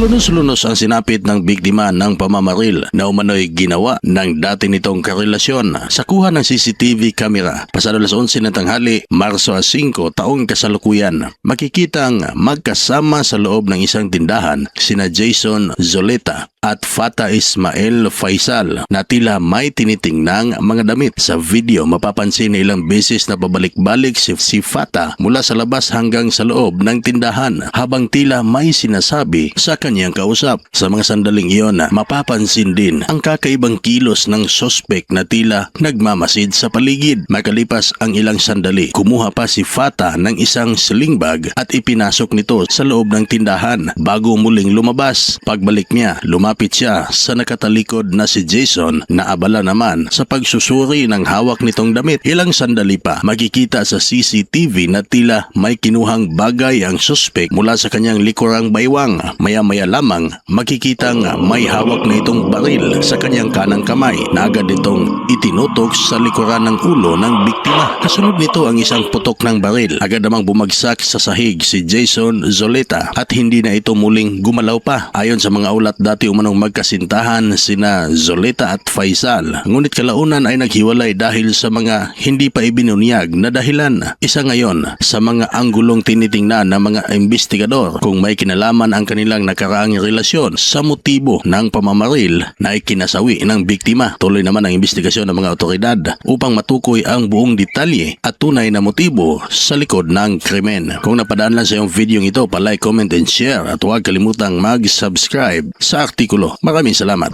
Malunos-lunos ang sinapit ng biktima ng pamamaril na umano'y ginawa ng dati nitong karelasyon sa kuha ng CCTV camera. Pasado alas 11 ng tanghali, Marso 5, taong kasalukuyan. Makikitang magkasama sa loob ng isang tindahan sina Jason Zoleta at Fata Ismael Faisal na tila may tinitingnang mga damit. Sa video, mapapansin na ilang beses na pabalik-balik si Fata mula sa labas hanggang sa loob ng tindahan habang tila may sinasabi sa kanyang kausap. Sa mga sandaling iyon, mapapansin din ang kakaibang kilos ng sospek na tila nagmamasid sa paligid. Makalipas ang ilang sandali, kumuha pa si Fata ng isang sling bag at ipinasok nito sa loob ng tindahan bago muling lumabas. Pagbalik niya, lumapit siya sa nakatalikod na si Jason na abala naman sa pagsusuri ng hawak nitong damit. Ilang sandali pa, makikita sa CCTV na tila may kinuhang bagay ang suspek mula sa kanyang likurang baywang. Maya-maya lamang, makikitang may hawak na itong baril sa kanyang kanang kamay na agad itong itinutok sa likuran ng ulo ng biktima. Kasunod nito ang isang putok ng baril. Agad namang bumagsak sa sahig si Jason Zoleta at hindi na ito muling gumalaw pa. Ayon sa mga ulat, dati umanong magkasintahan sina Zoleta at Faisal. Ngunit kalaunan ay naghiwalay dahil sa mga hindi pa ibinunyag na dahilan. Isa ngayon sa mga anggulong tinitingnan ng mga investigador kung may kinalaman ang kanilang nakaraang relasyon sa motibo ng pamamaril na ikinasawi ng biktima. Tuloy naman ang investigasyon ng mga otoridad upang matukoy ang buong detalye at tunay na motibo sa likod ng krimen. Kung napadaan lang sa iyong video ito, palike, comment and share at huwag kalimutang mag-subscribe sa artikulo. Maraming salamat.